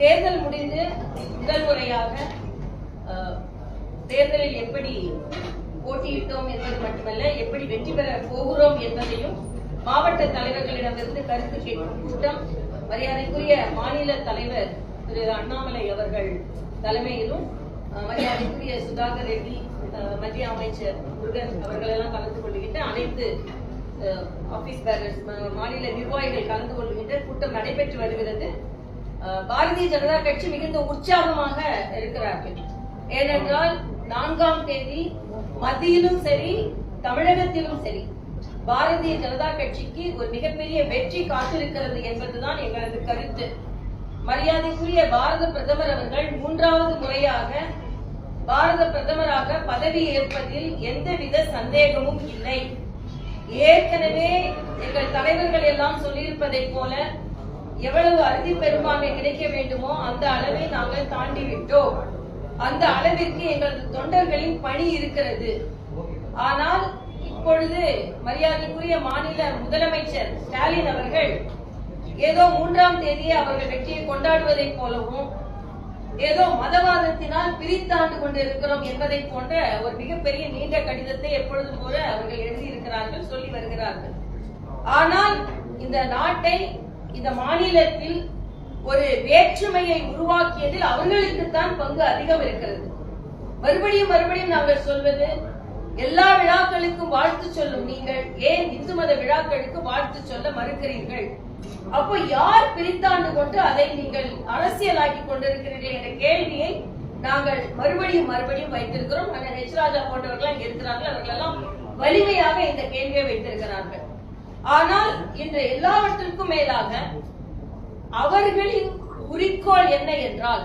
தேர்தல் முடிந்து முதல் முறையாக தேர்தலில் எப்படி போட்டியிட்டோம் என்பது மட்டுமல்ல, எப்படி வெற்றி பெற போகிறோம் என்பதையும் மாவட்ட தலைவர்களிடமிருந்து கருத்து கேட்கும் கூட்டம் மரியாதைக்குரிய மாநில தலைவர் திரு அண்ணாமலை அவர்கள் தலைமையிலும், மரியாதைக்குரிய சுதாகர் ரெட்டி, மத்திய அமைச்சர் முருகன் அவர்கள் எல்லாம் கலந்து கொள்கின்ற அனைத்து ஆபீஸ் பேரர்ஸ், மாநில நிர்வாகிகள் கலந்து கொள்கின்ற கூட்டம் நடைபெற்று வருகிறது. பாரதிய ஜனதா கட்சி மிகுந்த உற்சாகமாக இருக்கிறார்கள். ஏனென்றால் 4ஆம் தேதி மத்தியிலும் சரி தமிழகத்திலும் சரி பாரதிய ஜனதா கட்சிக்கு ஒரு மிகப்பெரிய வெற்றி காத்திருக்கிறது என்பதுதான் எங்களது கருத்து. மரியாதைக்குரிய பாரத பிரதமர் அவர்கள் 3வது முறையாக பாரத பிரதமராக பதவி ஏற்பதில் எந்தவித சந்தேகமும் இல்லை. ஏற்கனவே எங்கள் தலைவர்கள் எல்லாம் சொல்லியிருப்பதை போல எவ்வளவு அறுதி பெரும்பான்மை கிடைக்க வேண்டுமோ அந்த அளவை நாங்கள் தாண்டி விட்டோம். அந்த அளவிற்கு எங்களது தொண்டர்களின் பணி இருக்கிறது. ஆனால் இப்பொழுது மரியாதைக்குரிய மாநில முதலமைச்சர் ஸ்டாலின் அவர்கள் ஏதோ 3ஆம் தேதியை அவர்கள் வெற்றியை கொண்டாடுவதை போலவும், ஏதோ மதவாதத்தினால் பிரித்தாண்டு கொண்டிருக்கிறோம் என்பதை போன்ற ஒரு மிகப்பெரிய நீண்ட கடிதத்தை எப்பொழுதும் போல அவர்கள் எழுதியிருக்கிறார்கள், சொல்லி வருகிறார்கள். ஆனால் இந்த நாட்டை, இந்த மாநிலத்தில் ஒரு வேற்றுமையை உருவாக்கியதில் அவர்களுக்குத்தான் பங்கு அதிகம் இருக்கிறது. மறுபடியும் நாங்கள் சொல்வது, எல்லா விழாக்களுக்கும் வாழ்த்து சொல்லும் நீங்கள் ஏன் இந்து மத விழாக்களுக்கு வாழ்த்து சொல்ல மறுக்கிறீர்கள்? அப்போ யார் பிரித்தாண்டு கொண்டு அதை நீங்கள் அரசியலாக்கி கொண்டிருக்கிறீர்கள் என்ற கேள்வியை நாங்கள் மறுபடியும் வைத்திருக்கிறோம். எச் ராஜா போன்றவர்கள் இருக்கிறார்கள், அவர்கள் எல்லாம் வலிமையாக இந்த கேள்வியை வைத்திருக்கிறார்கள். ஆனால் இன்று எல்லாவற்றிற்கும் மேலாக அவர்களின் குறிக்கோள் என்ன என்றால்,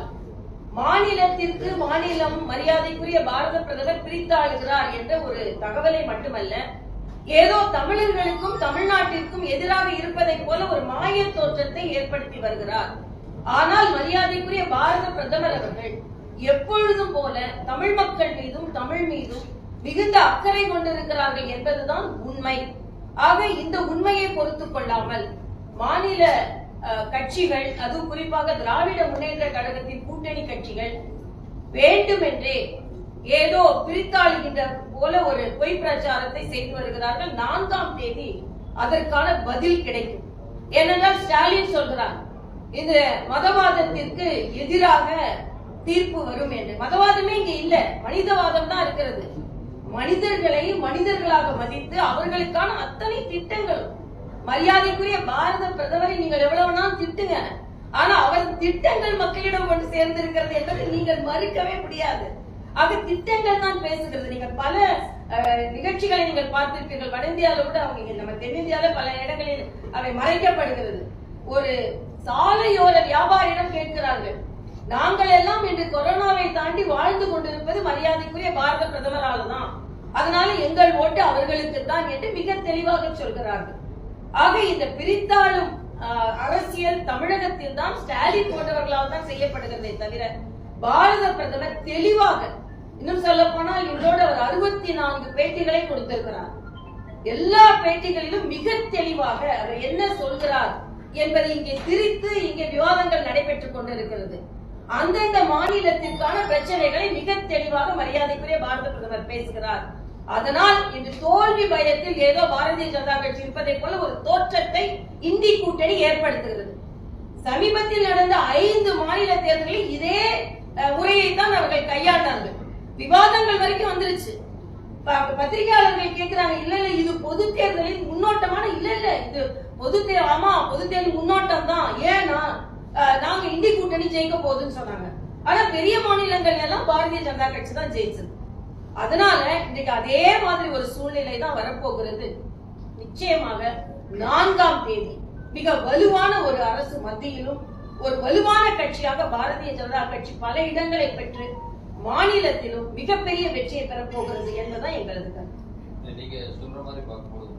மாநிலத்திற்கு மாநிலம் மரியாதைக்குரிய பாரத பிரதமர் பிரித்தாளுகிறார் என்ற ஒரு தகவலை மட்டுமல்ல, ஏதோ தமிழர்களுக்கும் தமிழ்நாட்டிற்கும் எதிராக இருப்பதை போல ஒரு மாய தோற்றத்தை ஏற்படுத்தி வருகிறார். ஆனால் மரியாதைக்குரிய பாரத பிரதமர் அவர்கள் எப்பொழுதும் போல தமிழ் மக்கள் மீதும் தமிழ் மீதும் மிகுந்த அக்கறை கொண்டிருக்கிறார்கள் என்பதுதான் உண்மை. ஆக இந்த உண்மையை பொறுத்துக் கொள்ளாமல் மாநில கட்சிகள், அதுவும் குறிப்பாக திராவிட முன்னேற்ற கழகத்தின் கூட்டணி கட்சிகள் வேண்டுமென்றே ஏதோ பிரித்தாளுகின்ற போல ஒரு பொய் பிரச்சாரத்தை செய்து வருகிறார்கள். 4ஆம் தேதி அதற்கான பதில் கிடைக்கும். ஏனென்றால் ஸ்டாலின் சொல்கிறார், இந்த மதவாதத்திற்கு எதிராக தீர்ப்பு வரும் என்று. மதவாதமே இங்க இல்ல, மனிதவாதம் தான் இருக்கிறது. மனிதர்களை மனிதர்களாக மதித்து அவர்களுக்கான அத்தனை திட்டங்களும், மரியாதைக்குரிய பாரத பிரதமரை நீங்கள் எவ்வளவு நாள் திட்டுங்க, ஆனா அவர் திட்டங்கள் மக்களிடம் கொண்டு சேர்ந்திருக்கிறது என்பதை நீங்கள் மறுக்கவே முடியாது. ஆக திட்டங்கள் தான் பேசுகிறது. நீங்கள் பல நிகழ்ச்சிகளை நீங்கள் பார்த்திருப்பீர்கள். வட இந்தியாவில் கூட அவங்க, நம்ம தென்னிந்தியாவில் பல இடங்களில் அவை மறைக்கப்படுகிறது. ஒரு சாலையோர வியாபாரியிடம் கேட்கிறார்கள், நாங்கள் எல்லாம் இன்று கொரோனாவை தாண்டி வாழ்ந்து கொண்டிருப்பது மரியாதைக்குரிய பாரத பிரதமரால் தான், அதனால எங்கள் ஓட்டு அவர்களுக்கு தான் என்று மிக தெளிவாக சொல்கிறார்கள். ஆக இந்த பிரித்தாளும் அரசியல் தமிழகத்தில் தான் ஸ்டாலின் போன்றவர்களால் தான் செய்யப்படுகிறதே தவிர பாரத பிரதமர் தெளிவாக, இன்னும் சொல்ல போனால் இன்றோடு அவர் 64 பேட்டிகளை கொடுத்திருக்கிறார். எல்லா பேட்டிகளிலும் மிக தெளிவாக அவர் என்ன சொல்கிறார் என்பதை இங்கே திரித்து இங்கே விவாதங்கள் நடைபெற்றுக் கொண்டிருக்கிறது. அந்தந்த மாநிலத்திற்கான பிரச்சனைகளை மிக தெளிவாக மரியாதைக்குரிய பாரத பிரதமர் பேசுகிறார். அதனால் இந்த தோல்வி பயத்தில் ஏதோ பாரதிய ஜனதா கட்சி இருப்பதை போல ஒரு தோற்றத்தை இந்தி கூட்டணி ஏற்படுத்துகிறது. சமீபத்தில் நடந்த 5 மாநில தேர்தலில் இதே முறையை தான் அவர்கள் கையாண்டார்கள். விவாதங்கள் வரைக்கும் வந்துருச்சு. பத்திரிகையாளர்கள் கேட்கிறாங்க, இல்ல இது பொது தேர்தலின் முன்னோட்டமான, இல்ல இது பொது தேர்தல் முன்னோட்டம் தான், ஏன்னா நாங்க இந்தி கூட்டணி ஜெயிக்க போகுதுன்னு சொன்னாங்க. ஆனா பெரிய மாநிலங்கள் எல்லாம் பாரதிய ஜனதா கட்சி தான் ஜெயிச்சது. அதனால இன்னைக்கு அதே மாதிரி ஒரு சூழ்நிலை தான் வரப்போகிறது. நிச்சயமாக 4ஆம் தேதி மிக வலுவான ஒரு அரசு மத்தியிலும் ஒரு வலுவான கட்சியாக பாரதிய ஜனதா கட்சி பல இடங்களை பெற்று மாநிலத்திலும் மிகப்பெரிய வெற்றியை பெறப்போகிறது என்பதுதான் எங்களது கருத்து. நீங்க சொல்ற மாதிரி பார்க்கும்போது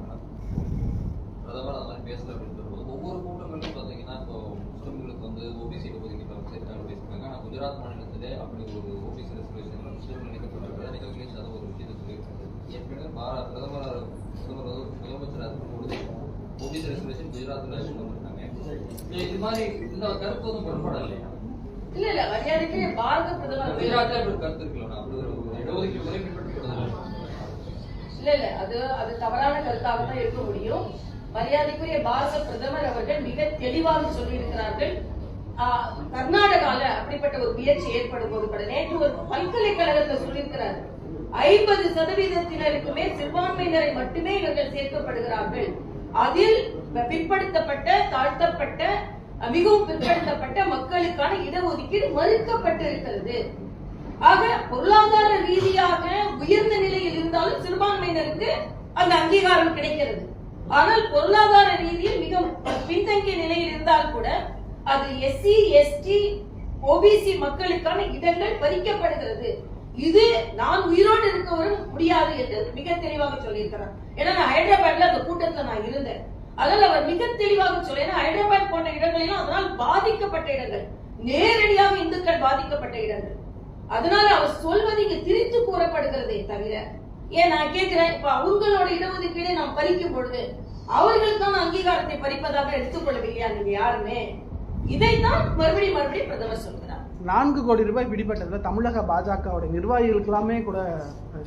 பிரதமர் அந்த மாதிரி பேசல அப்படின்னு சொல்லும்போது ஒவ்வொரு கூட்டங்களும் பாத்தீங்கன்னா, இப்போ முஸ்லிம்களுக்கு வந்து ஓபிசி பேசியிருக்காங்க. ஆனா குஜராத் மாநிலத்திலே அப்படி ஒரு ஓபிசி ரெசர்வேஷன் முஸ்லிம்கள் நினைக்கப்பட்டிருக்கிறதா நீங்க அகிலேஷ் யாதவ் ஒரு விஷயத்தை சொல்லியிருக்காங்க. ஏற்கனவே பிரதமர் முதலமைச்சர் இருக்கும்பொழுது ஓபிசி ரெசர்வேஷன் குஜராத்தில் கொண்டு வந்திருக்காங்க. இது மாதிரி இந்த கருத்து வந்து முரண்பாடு இல்லையா? மரியாதைக்குரிய பாரத பிரதமர் குஜராத்ல இப்படி கருத்து இருக்கலாம். அப்படி ஒரு இடஒதுக்கீடு முறை பின்பற்றப்படுது. இல்ல அது தவறான கருத்தாக தான் இருக்க முடியும். மரியாதைக்குரிய பாரத பிரதமர் அவர்கள் மிக தெளிவாக சொல்லியிருக்கிறார்கள். கர்நாடகால அப்படிப்பட்ட ஒரு முயற்சி ஏற்படும் போது கூட நேற்று ஒரு பல்கலைக்கழகத்தை சொல்லியிருக்கிறார், 50% மேல் சிறுபான்மையினரை மட்டுமே இவர்கள் சேர்க்கப்படுகிறார்கள். அதில் பிற்படுத்தப்பட்ட, தாழ்த்தப்பட்ட, மிகவும் பிற்படுத்தப்பட்ட மக்களுக்கான இடஒதுக்கீடு மறுக்கப்பட்டு இருக்கிறது. ஆக பொருளாதார ரீதியாக உயர்ந்த நிலையில் இருந்தாலும் சிறுபான்மையினருக்கு அந்த அங்கீகாரம் கிடைக்கிறது. ஆனால் பொருளாதார ரீதியில் மிக பின்தங்கிய நிலையில் இருந்தால் கூட அது SC, ST, OBC மக்களுக்கான இடங்கள் பறிக்கப்படுகிறது. இது நான் உயிரோடு இருக்கவரும் முடியாது என்று மிக தெளிவாக சொல்லியிருக்கிறார். ஏன்னா நான் ஹைதராபாத்ல அந்த கூட்டத்தில் நான் இருந்தேன். அதனால அவர் மிக தெளிவாக சொல்ல, ஹைதராபாத் போன்ற இடங்களெல்லாம் அதனால் பாதிக்கப்பட்ட இடங்கள், நேரடியாக இந்துக்கள் பாதிக்கப்பட்ட இடங்கள். அதனால அவர் சொல்வது இங்க திரித்து கூறப்படுகிறதே தவிர, ஏன் நான் கேட்கிறேன், இப்ப அவங்களோட இடஒதுக்கீடை நாம் பறிக்கும் பொழுது அவர்களுக்கான அங்கீகாரத்தை பறிப்பதாக எடுத்துக்கொள்ளவில்லையா நீங்க யாருமே? இதைத்தான் மறுபடியும் பிரதமர் சொல்கிறார். 4 கோடி ரூபாய் பிடிபட்டதுல தமிழக பாஜகவுடைய நிர்வாகிகளுக்கு எல்லாமே கூட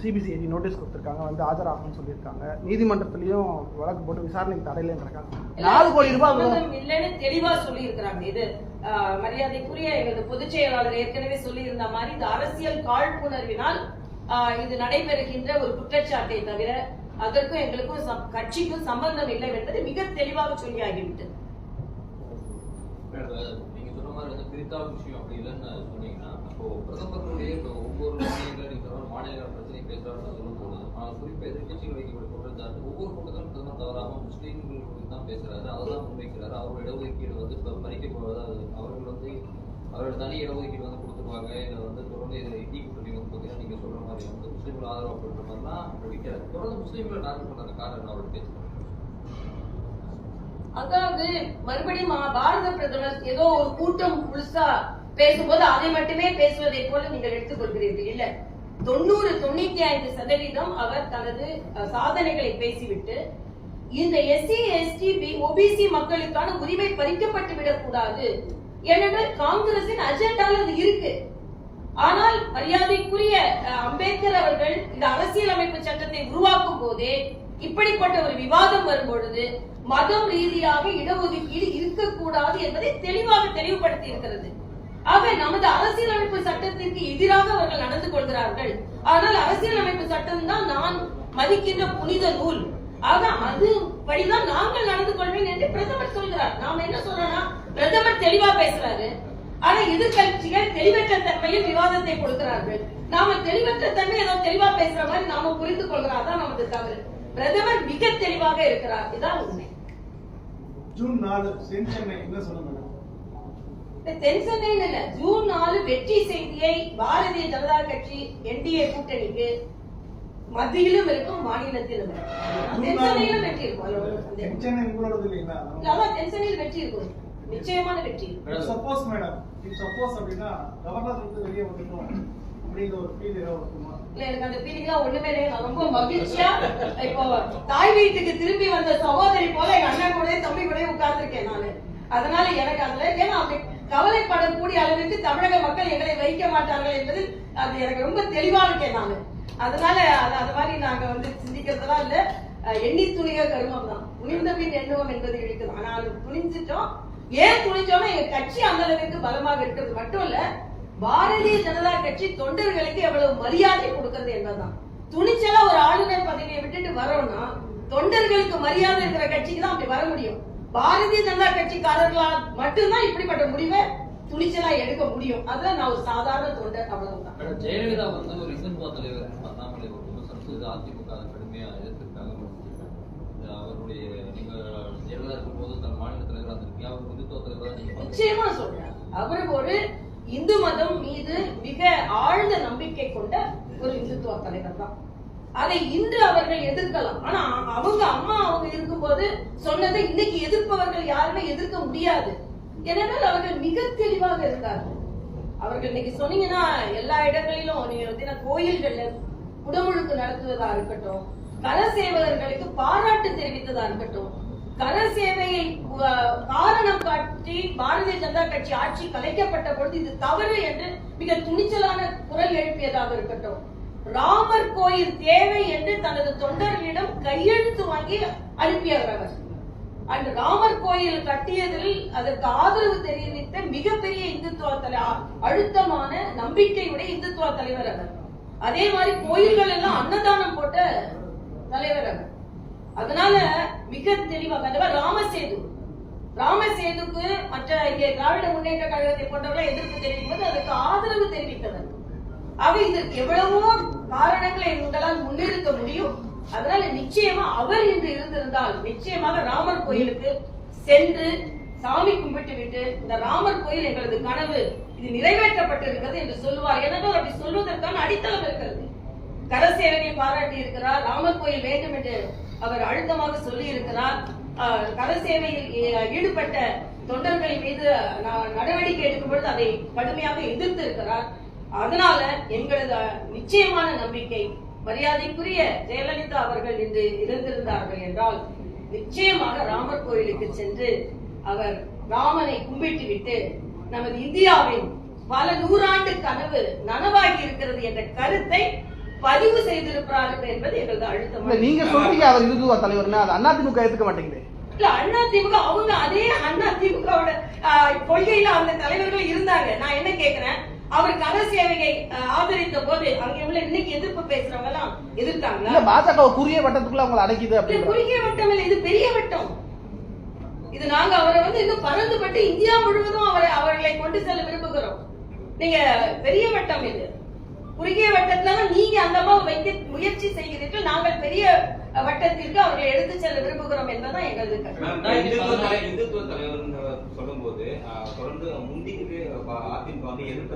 CBCID நோட்டீஸ் கொடுத்திருக்காங்க, வந்து ஆஜராகணும்னு சொல்லியிருக்காங்க. நீதிமன்றத்திலயும் வழக்கு போட்டு விசாரணைக்கு தடையில்லைன்றாங்க. 4 கோடி ரூபாய் இல்லைன்னு தெளிவா சொல்லி இருக்கிறாங்க. இது மரியாதைக்குரிய எங்களது பொதுச் செயலாளர் ஏற்கனவே சொல்லி இருந்த மாதிரி இந்த அரசியல் காழ்ப்புணர்வினால் இது நடைபெறுகின்ற ஒரு குற்றச்சாட்டை தவிர அதற்கும் எங்களுக்கும் கட்சிக்கும் சம்பந்தம் இல்லை என்பது மிக தெளிவாக சொல்லி ஆகிவிட்டது. நீங்க சொன்ன மாதிரி வந்து பிரித்தாள் விஷயம் அப்படி இல்லைன்னு சொன்னீங்கன்னா, அப்போ பிரதமருடைய ஒவ்வொரு மாநிலங்களும் நீங்க சொன்ன மாநில பிரச்சனை பேசுறாருன்னு சொல்லும் போது குறிப்பா எதிர்கட்சிகள் வைக்கப்பட்ட குற்றச்சாட்டு ஒவ்வொரு கூட்டத்திலும் பிரதமர் தவறாம முஸ்லீம்கள் குறித்து தான் பேசுறாரு, அதெல்லாம் முன்வைக்கிறாரு. அவரோட இடஒதுக்கீடு வந்து இப்ப பறிக்கப்படுவது, அவர்கள் வந்து அவரோட தனி இடஒதுக்கீடு வந்து கொடுத்துருவாங்க, இதை வந்து தொடர்ந்து இதில் இந்தி கூட்டணி வந்து பார்த்தீங்கன்னா நீங்க சொல்ற மாதிரி வந்து முஸ்லீம்கள் ஆதரவு பண்ற மாதிரிலாம் வைக்கிறாரு. தொடர்ந்து முஸ்லீம்களை டார்கெட் பண்ற காரணம் அவரோட பேச்சு. அதாவது மறுபடியும் பாரத பிரதமர் ஏதோ ஒரு கூட்டம் முழுசா பேசும்போது அதை மட்டுமே பேசுவதை போல நீங்கள் எடுத்துக்கொள்கிறீர்கள். இல்ல, 95% அவர் தனது சாதனைகளை பேசிவிட்டு இந்த SC, ST, OBC மக்களுக்கான உரிமை பறிக்கப்பட்டு விடக்கூடாது ஏனென்றால் காங்கிரசின் அஜெண்டால அது இருக்கு. ஆனால் மரியாதைக்குரிய அம்பேத்கர் அவர்கள் இந்த அரசியலமைப்பு சட்டத்தை உருவாக்கும் போதே இப்படிப்பட்ட ஒரு விவாதம் வரும்பொழுது மதம் ரீதியாக இடஒதுக்கீடு இருக்கக்கூடாது என்பதை தெளிவாக தெளிவுபடுத்தி இருக்கிறது. ஆக நமது அரசியலமைப்பு சட்டத்திற்கு எதிராக அவர்கள் நடந்து கொள்கிறார்கள். ஆனால் அரசியலமைப்பு சட்டம் தான் நான் மதிக்கின்ற புனித நூல். ஆக அது படிதான் நாங்கள் நடந்து கொள்வேன் என்று பிரதமர் சொல்கிறார். நாம என்ன சொல்றோம்னா, பிரதமர் தெளிவா பேசுறாரு, ஆனா எதிர்கட்சிகள் தெளிவற்ற தன்மையில் விவாதத்தை கொடுக்கிறார்கள். நாம தெளிவற்ற தன்மை ஏதோ தெளிவா பேசுற மாதிரி நாம புரிந்து கொள்கிறோம். அதான் நமது தவறு. பிரதமர் மிக தெளிவாக இருக்கிறார். இதான் உண்மை. ஜூன் 4 தென்சென்னை என்ன சொல்லுங்க? தென்சென்னை இல்ல, ஜூன் 4 வெற்றி செய்தியை பாரதிய ஜனதா கட்சி NDA கூட்டணிக்கு மத்தியிலும் இருக்கும், மாநிலத்திலும் தென்சென்னையிலும் வெற்றி இருக்கும். தென்சென்னை உங்களோடது இல்லைங்களா? அதான் தென்சென்னையில் வெற்றி இருக்கும், நிச்சயமான வெற்றி. சப்போஸ் மேடம், சப்போஸ் அப்படின்னா கவர்னர் வந்து வெளியே வந்துட்டோம் அப்படிங்கிற ஒரு ஃபீல் ஏதாவது இருக்குமா? இல்ல, எனக்கு அந்த ஃபீலிங்லாம் ஒண்ணுமே இல்லை. நான் ரொம்ப மகிழ்ச்சியா இப்போ தாய் வீட்டுக்கு திரும்பி வந்த சகோதரி போல எங்க அண்ணன் கூட தம்பி கூட உட்கார்ந்துருக்கேன் நானு. அதனால எனக்கு அதுல ஏன்னா அப்படி கவலைப்படக்கூடிய அளவுக்கு தமிழக மக்கள் எங்களை வைக்க மாட்டார்கள் என்பது அது எனக்கு ரொம்ப தெளிவா இருக்கேன் நானு. அதனால அது மாதிரி நாங்க வந்து சிந்திக்கிறதெல்லாம் இல்ல. எண்ணி துணிக கருமம் தான், துணிந்த பின் எண்ணுவோம் என்பது இருக்குது. ஆனால் துணிஞ்சிட்டோம். ஏன் துணிஞ்சோம்னா எங்க கட்சி அந்த அளவுக்கு பலமாக இருக்கிறது மட்டும் இல்ல, பாரதிய ஜனதா கட்சி தொண்டர்களுக்கு எவ்வளவு மரியாதை கொடுக்கிறது என்பதுதான். துணிச்சலா ஒரு ஆளுநர் பதவியை விட்டுட்டு வரோம்னா தொண்டர்களுக்கு மரியாதை இருக்கிற கட்சிக்கு தான் அப்படி வர முடியும். பாரதிய ஜனதா கட்சிக்காரர்களால் மட்டும்தான் இப்படிப்பட்ட முடிவை துணிச்சலா எடுக்க முடியும். அதுல நான் ஒரு சாதாரண தொண்டர், அவ்வளவுதான். ஜெயலலிதா வந்து ஒரு இந்துத்துவ தலைவர் அண்ணாமலை ஒரு விமர்சனம் செய்து அதிமுக கடுமையா எதிர்த்திருக்காங்க. அவருடைய நீங்க ஜெயலலிதா இருக்கும் போது தன் மாநில தலைவராக இருந்திருக்கீங்க, அவர் இந்துத்துவ தலைவராக நிச்சயமா சொல்றேன். அவர் ஒரு இந்து மதம் மீது மிக ஆழ்ந்த நம்பிக்கை கொண்ட ஒரு இந்துத்துவ தலைவர் தான். அதை இன்று அவர்கள் எதிர்க்கலாம். ஆனா அவங்க அம்மா அவங்க இருக்கும்போது சொன்னதை இன்னைக்கு எதிர்ப்பவர்கள் யாருமே எதிர்க்க முடியாது. ஏனென்றால் அவர்கள் மிக தெளிவாக இருக்கார்கள். அவர்கள் இன்னைக்கு சொன்னீங்கன்னா எல்லா இடங்களிலும் நீங்க கோயில்கள்ல குடமுழுக்கு நடத்துவதா இருக்கட்டும், கர சேவகர்களுக்கு பாராட்டு தெரிவித்ததா இருக்கட்டும், கர சேவையை காரணம் காட்டி பாரதிய ஜனதா கட்சி ஆட்சி கலைக்கப்பட்ட பொழுது இது தவறு என்று மிக துணிச்சலான குரல் எழுப்பியதாக இருக்கட்டும், ராமர் கோயில் தேவை என்று தனது தொண்டர்களிடம் கையெழுத்து வாங்கி அனுப்பியவர் அவர். அந்த ராமர் கோயில் கட்டியதில் அதற்கு ஆதரவு தெரிவித்த மிகப்பெரிய இந்துத்துவ அழுத்தமான நம்பிக்கையுடைய இந்துத்துவ தலைவர் அவர். அதே மாதிரி கோயில்கள் எல்லாம் அன்னதானம் போட்ட தலைவர் அவர். அதனால மிக தெளிவாக ராமசேதுக்கு மற்ற இங்கே திராவிட முன்னேற்ற கழகத்தை போன்றவர்கள் எதிர்ப்பு தெரிவிக்கும் போது அதற்கு ஆதரவு தெரிவித்தவர். ஆக இதற்கு எவ்வளவோ காரணங்களை எங்களால் முன்னிறுத்த முடியும். அதனால நிச்சயமா அவர் இன்று இருந்திருந்தால் நிச்சயமாக ராமர் கோயிலுக்கு சென்று சாமி கும்பிட்டு விட்டு இந்த ராமர் கோயில் எங்களது கனவு இது நிறைவேற்றப்பட்டிருக்கிறது என்று சொல்லுவார். எனவே அப்படி சொல்வதற்கான அடித்தளம் இருக்கிறது. கரசேவையை பாராட்டி இருக்கிறார், ராமர் கோயில் வேண்டும் என்று அவர் அழுத்தமாக சொல்லி இருக்கிறார். கரசேவையில் ஈடுபட்ட தொண்டர்கள் மீது நடவடிக்கை எடுக்கும் பொழுது அதை கடுமையாக எதிர்த்து இருக்கிறார். அதனால எங்களது நிச்சயமான நம்பிக்கை மரியாதைக்குரிய ஜெயலலிதா அவர்கள் இன்று இருந்திருந்தார்கள் என்றால் நிச்சயமாக ராமர் கோயிலுக்கு சென்று அவர் ராமனை கும்பிட்டு விட்டு நமது இந்தியாவின் பல நூறாண்டு கனவு நனவாகி இருக்கிறது என்ற கருத்தை பதிவு செய்திருக்கிறார்கள் என்பது எங்களது அழுத்தம். நீங்க சொல்றீங்க அவர் இந்துத்துவ தலைவர்னா அது அதிமுக ஏத்துக்க மாட்டேங்குது. இல்ல அதிமுக அவங்க அதே அதிமுகவோட கொள்கையில அந்த தலைவர்கள் இருந்தாங்க. நான் என்ன கேக்குறேன், அவர் கர சேவையை ஆதரித்த போது அங்க உள்ள இன்னைக்கு எதிர்ப்பு பேசுறவங்க எல்லாம் எதிர்த்தாங்களா? பாஜக குறுகிய வட்டத்துக்குள்ள அவங்களை அடைக்குது அப்படி. குறுகிய வட்டம் இல்ல, இது பெரிய வட்டம். இது நாங்க அவரை இன்னும் பறந்துபட்டு இந்தியா முழுவதும் அவர்களை கொண்டு செல்ல விரும்புகிறோம். நீங்க பெரிய வட்டம் இது. குறுகிய வட்டத்துலதான் நீங்க அந்த வைக்க முயற்சி செய்கிறீர்கள். நாங்கள் பெரிய வட்டத்திற்கு அவர்களை எடுத்து செல்ல விரும்புகிறோம் என்பதுதான் எங்களது இந்துத்துவ தலைவர் சொல்லும் போது தொடர்ந்து முந்திக்கு அதிமுக எதிர்ப்பு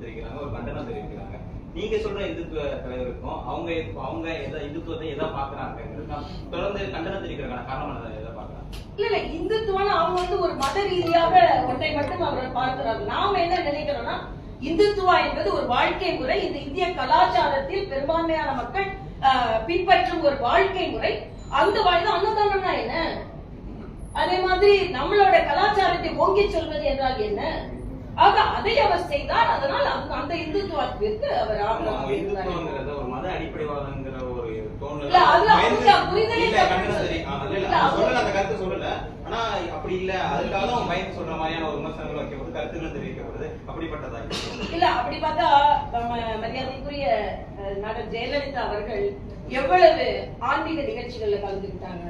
தெரிவிக்கிறாங்க, ஒரு கண்டனம் தெரிவிக்கிறாங்க. நீங்க சொல்ற இந்துத்துவ தலைவருக்கும் அவங்க இந்துத்துவத்தை எதை பாக்குறாங்க தொடர்ந்து கண்டனம் தெரிவிக்கிறாங்க. காரணம் எதை பாக்குறாங்க? இல்ல இந்துத்துவம் அவங்க ஒரு மத ரீதியாக ஒன்றை மட்டும் அவர்கள் பார்க்கிறார்கள். நாம என்ன நினைக்கிறோம்னா இந்துத்துவா என்பது ஒரு வாழ்க்கை முறை. இந்த இந்திய கலாச்சாரத்தில் பெரும்பான்மையான மக்கள் பின்பற்றும் ஒரு வாழ்க்கை முறை. அந்த வாழ்க்கை அன்னதானம்னா என்ன? அதே மாதிரி நம்மளோட கலாச்சாரத்தை ஓங்கி சொல்வது என்றால் என்ன? ஆக அதை அவர் செய்தார். அதனால் அந்த இந்துத்துவத்திற்கு அவர் ஒரு மத அடிப்படைவாதங்கிற ஒரு கருத்து சொல்லல. ஆனா அப்படி இல்ல, அதுக்காக அவங்க பயந்து சொல்ற மாதிரியான ஒரு விமர்சனங்கள் வைக்கப்படுது, கருத்துக்கள் தெரிவிக்கப்படுது. அப்படிப்பட்டதா இல்ல? அப்படி பார்த்தா மரியாதைக்குரிய நடிகர் ஜெயலலிதா அவர்கள் எவ்வளவு ஆன்மீக நிகழ்ச்சிகள்ல கலந்துக்கிட்டாங்க,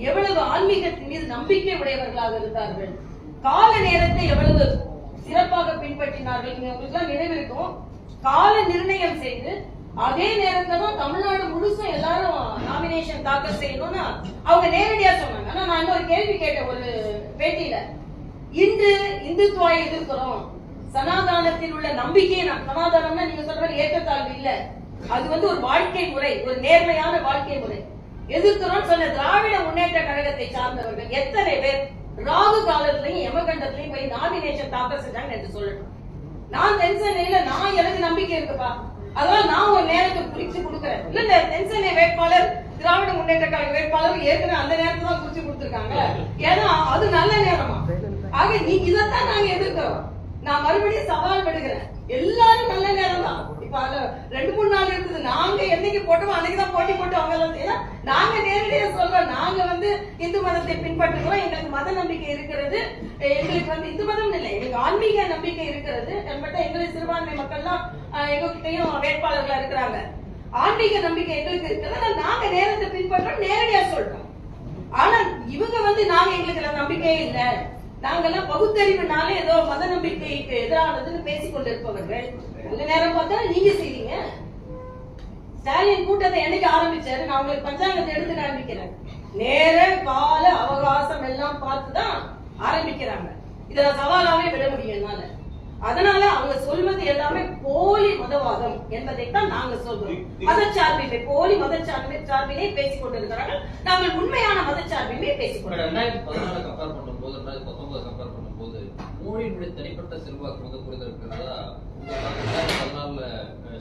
எவ்வளவு ஆன்மீகத்தின் மீது நம்பிக்கை உடையவர்களாக இருந்தார்கள், கால நேரத்தை எவ்வளவு சிறப்பாக பின்பற்றினார்கள். உங்களுக்கு நினைவு இருக்கும், கால நிர்ணயம் செய்து அதே நேரத்துல தான் தமிழ்நாடு முழுசும் எல்லாரும் நாமினேஷன் தாக்கல் செய்யணும்னு அவங்க நேரடியா சொன்னாங்க. ஆனா நான் இன்னொரு கேள்வி கேட்டேன் ஒரு பேட்டியில, இன்று இந்துத்துவா எதிர்க்கிறோம், சனாதானத்தில் உள்ள நம்பிக்கையை சனாதானம்னா நீங்க சொல்ற ஏற்றத்தாழ்வு இல்ல, அது ஒரு வாழ்க்கை முறை, ஒரு நேர்மையான வாழ்க்கை முறை எதிர்க்கிறோம் சொன்ன திராவிட முன்னேற்ற கழகத்தை சார்ந்தவர்கள் எத்தனை பேர் ராகு காலத்திலையும் யமகண்டத்திலையும் போய் நாமினேஷன் தாக்கல் செஞ்சாங்க என்று சொல்லட்டும். நான் தென்சென்னையில எனக்கு நம்பிக்கை இருக்குப்பா, அதனால நான் ஒரு நேரத்தை குறிச்சு கொடுக்கறேன். இல்ல தென்சென்னை வேட்பாளர் திராவிட முன்னேற்ற கழக வேட்பாளர் ஏற்கனவே அந்த நேரத்தை தான் குறிச்சு கொடுத்திருக்காங்க. ஏன்னா அது நல்ல நேரமா. ஆக நீங்க இதைத்தான் நாங்க எதிர்க்கிறோம். நான் மறுபடியும் சவால் விடுகிறேன், எல்லாரும் நல்ல நேரம் தான். இப்ப 2-3 நாள் இருக்குது, நாங்க என்னைக்கு போட்டோமோ அன்னைக்குதான் போட்டி போட்டு அவங்க எல்லாம் நாங்க நேரடியா சொல்றோம். நாங்க இந்து மதத்தை பின்பற்றுகிறோம், எங்களுக்கு மத நம்பிக்கை இருக்கிறது, எங்களுக்கு இந்து மதம் இல்லை, எங்களுக்கு ஆன்மீக நம்பிக்கை இருக்கிறது. எங்களுக்கு சிறுபான்மை மக்கள்லாம் எங்ககிட்டயும் வேட்பாளர்களா இருக்கிறாங்க, ஆன்மீக நம்பிக்கை எங்களுக்கு இருக்கிறது. நாங்க நேரத்தை பின்பற்றோம், நேரடியா சொல்றோம். ஆனா இவங்க நாங்க எங்களுக்கு நம்பிக்கையே இல்லை, நாங்கெல்லாம் பகுத்தறிவுனால ஏதோ மத நம்பிக்கைக்கு எதிரானதுன்னு பேசிக் கொண்டிருப்பவர்கள். நல்ல நேரம் பார்த்தா நீங்க செய்றீங்க. ஸ்டாலின் கூட்டத்தை என்னைக்கு ஆரம்பிச்சாரு? நான் உங்களுக்கு பஞ்சாங்கத்தை எடுத்து காண்பிக்கிறேன். நேர கால அவகாசம் எல்லாம் பார்த்துதான் ஆரம்பிக்கிறாங்க. இத நான் சவாலாவே விட முடியும் என்னால. அதனால அவங்க சொல்வது எல்லாமே போலி மதவாதம் என்பதைத்தான் நாங்க சொல்றோம். மதச்சார்பின்மை, போலி மதச்சார்பினை பேசிக் கொண்டிருக்கிறார்கள். நாங்கள் உண்மையான மதச்சார்பின்மை பேசிக் கொண்டிருக்கிறோம். 2014 கம்பேர் பண்ணும்போது 2019 கம்பேர் பண்ணும்போது மோடியினுடைய தனிப்பட்ட செல்வாக்கு புரிதல் இருக்கிறதா 2014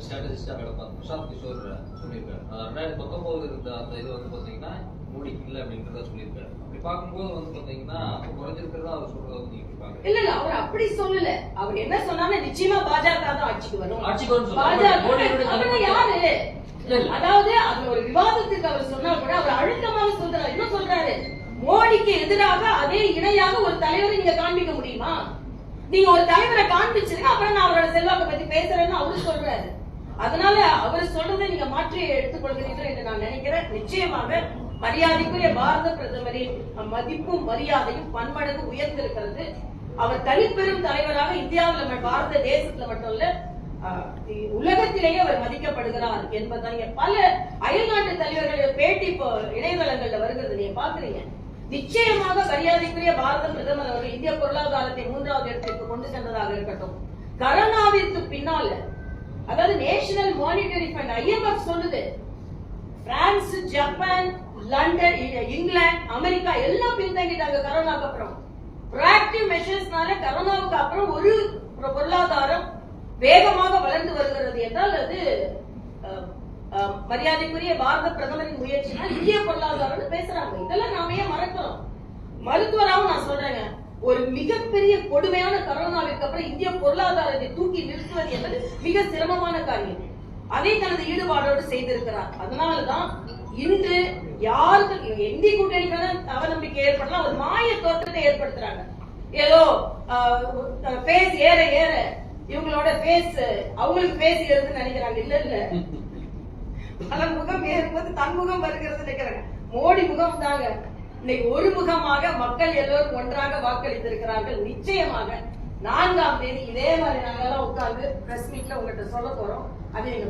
ஸ்ட்ராட்டஜிஸ்டா பிரசாந்த் கிஷோர் சொல்லியிருக்காரு. 2019 இருந்த அந்த இது பாத்தீங்கன்னா மோடிக்கு இல்லை அப்படின்றத சொல்லியிருக்காரு. அப்படி பார்க்கும்போது வந்து பாத்தீங்கன்னா குறைஞ்சிருக்கிறதா அவர் சொல்றதை வந்து நீங்க பாக்குறீங்க. இல்ல அவர் அப்படி சொல்லல. அவர் என்ன சொன்னாலும் நிச்சயமா பாஜக தான் ஆட்சிக்கு வரும். பாஜக யாரு? அதாவது அது ஒரு விவாதத்துக்கு அவர் சொன்னா கூட அவர் அழுத்தமாக சொல்றாரு. என்ன சொல்றாரு? மோடிக்கு எதிராக அதே இணையாக ஒரு தலைவரை நீங்க காண்பிக்க முடியுமா? நீங்க ஒரு தலைவரை காண்பிச்சிருங்க, அப்புறம் நான் அவரோட செல்வாக்கை பத்தி பேசுறேன்னு அவரு சொல்றாரு. அதனால அவர் சொல்றதை நீங்க மாற்றி எடுத்துக்கொள்கிறீர்கள் என்று நான் நினைக்கிறேன். நிச்சயமாக மரியாதைக்குரிய பாரத பிரதமரின் மதிப்பும் மரியாதையும் பன்மடங்கு உயர்ந்திருக்கிறது. அவர் தனிப்பெரும் தலைவராக இந்தியாவில் பாரத தேசத்துல மட்டும் இல்ல உலகத்திலேயே அவர் மதிக்கப்படுகிறார் என்பதை பல அயல்நாட்டு தலைவர்கள் பேட்டி இப்போ இணையதளங்கள்ல வருகிறது நீங்க பாக்குறீங்க. நிச்சயமாக மரியாதைக்குரிய பாரத பிரதமர் அவர்கள் இந்திய பொருளாதாரத்தை 3வது இடத்திற்கு கொண்டு சென்றதாக இருக்கட்டும். கரோனாவிற்கு பின்னால அதாவது நேஷனல் மானிட்டரி ஃபண்ட் IMF சொல்லுது France, Japan, London, England, America எல்லாம் பின்தங்கிட்டாங்க கரோனாக்கு அப்புறம். ப்ரோஆக்டிவ் மெஷர்ஸ்னால கரோனாவுக்கு அப்புறம் ஒரு பொருளாதாரம் வேகமாக வளர்ந்து வருகிறது என்றால் அது மரியாதைக்குரிய பாரத பிரதமரின் முயற்சினா இந்திய பொருளாதாரம் பேசுறாங்க. இதெல்லாம் நாம ஏன் மறக்கிறோம்? மருத்துவராகவும் நான் சொல்றேங்க, ஒரு மிகப்பெரிய கொடுமையான கரோனாவிற்கு அப்புறம் இந்திய பொருளாதாரத்தை தூக்கி நிறுத்துவது என்பது மிக சிரமமான காரியம். அதை தனது ஈடுபாடோடு செய்திருக்கிறார். அதனாலதான் இன்று யாருக்கு எந்தி கூட்டணிக்கான அவநம்பிக்கை ஏற்படலாம், ஒரு மாய தோற்றத்தை ஏற்படுத்துறாங்க. ஏதோ பேஸ் ஏற ஏற இவங்களோட பேஸ் அவங்களுக்கு பேசி ஏறுதுன்னு நினைக்கிறாங்க. இல்ல இல்ல, பலர் முகம் ஏறும்போது தன்முகம் வருகிறது நினைக்கிறாங்க. மோடி முகம் தாங்க இன்னைக்கு ஒரு முகமாக மக்கள் எல்லோரும் ஒன்றாக வாக்களித்திருக்கிறார்கள். நிச்சயமாக 4ஆம் தேதி இதே மாதிரி நாங்கெல்லாம் உட்கார்ந்து பிரஸ் மீட்ல உங்ககிட்ட சொல்ல போறோம். அதை நீங்க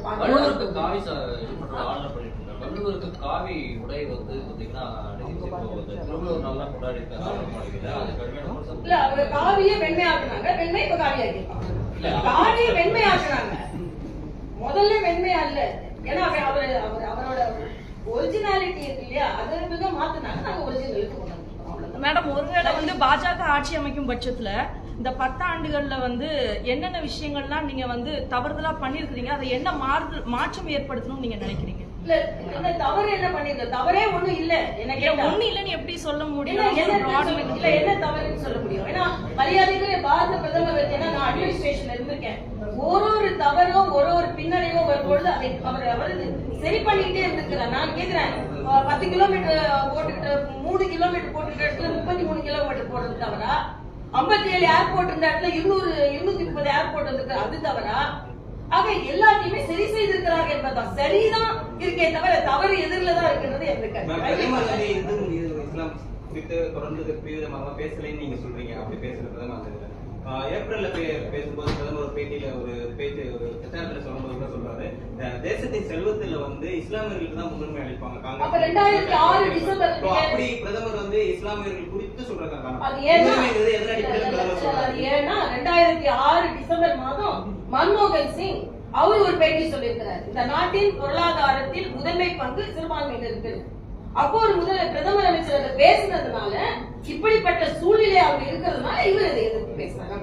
வள்ளுவருக்கு காவி உடை வந்து பாத்தீங்கன்னா திருவள்ளுவர் நல்லா கொண்டாடி இல்ல அவங்க காவியே வெண்மையாக்குனாங்க, வெண்மை இப்ப காவியாக்கிருக்காங்க. காவியை வெண்மையாக்குனாங்க, முதல்ல வெண்மையா இல்ல. ஏன்னா அவரோட ஒரிஜினாலிட்டி இருக்கு இல்லையா, அதை மாத்தினாங்க. நாங்க ஒரிஜினலுக்கு கொண்டாந்து மேடம், ஒருவேளை வந்து பாஜக ஆட்சி அமைக்கும் பட்சத்துல இந்த 10 ஆண்டுகள்ல வந்து என்னென்ன விஷயங்கள்லாம் நீங்க வந்து தவறுதலா பண்ணிருக்கீங்க, அதை என்ன மாற்றம் ஏற்படுத்தணும்னு நீங்க நினைக்கிறீங்க? இல்ல என்ன தவறு என்ன பண்ணிருக்க? தவறே ஒண்ணு இல்ல. எனக்கு ஒண்ணு இல்லன்னு எப்படி சொல்ல முடியும்? இல்ல என்ன தவறுன்னு சொல்ல முடியும்? ஏன்னா மரியாதைக்குரிய பாரத பிரதமர் வச்சேன்னா நான் அட்மினிஸ்ட்ரேஷன்ல இருந்திருக்கேன். ஒரு தவறும் ஒரு பின்னடைவும் வரும்பொழுது அதை அவர் சரி பண்ணிட்டே இருந்திருக்கிறார். நான் கேக்குறேன், 10 கிலோமீட்டர் போட்டுக்கிட்டு 3 கிலோமீட்டர் போட்டுக்கிட்ட இடத்துல 33 கிலோமீட்டர் போடுறது தவறா? 57 ஏர்போர்ட் இருந்த இடத்துல 230 ஏர்போர்ட் இருக்கு, அது தவறா? ஆக எல்லாத்தையுமே சரி செய்திருக்கிறார்கள் என்பதுதான் சரிதான் இருக்கே தவிர தவறு எதிரில்தான் இருக்கிறது எனக்கு. இஸ்லாம் குறித்து தொடர்ந்து விதமாக பேசலைன்னு நீங்க சொல்றீங்க. அப்படி பேசுறது ஏப்ரல்ல பேசும்போது பிரதமர் ஒரு பேட்டியில ஒரு பேச்சு ஒரு பிரச்சாரத்துல சொல்லும்போது கூட சொல்றாரு, தேசத்தின் செல்வத்துல வந்து இஸ்லாமியர்களுக்கு தான் முன்னுரிமை அளிப்பாங்க. அப்ப 2006 டிசம்பர் அப்படி பிரதமர் வந்து இஸ்லாமியர்கள் குறித்து சொல்றாங்க. ஏன்னா 2006 டிசம்பர் மாதம் மன்மோகன் சிங் அவர் ஒரு பேட்டி சொல்லியிருக்கிறார், இந்த நாட்டின் பொருளாதாரத்தில் முதன்மை பங்கு சிறுபான்மையினர் இருக்கு. அப்போ ஒரு பிரதமர் அமைச்சர் அதை பேசுனதுனால இப்படிப்பட்ட சூழ்நிலை அவங்க இருக்கிறதுனால இவர் இதை எதிர்த்து பேசுறாங்க.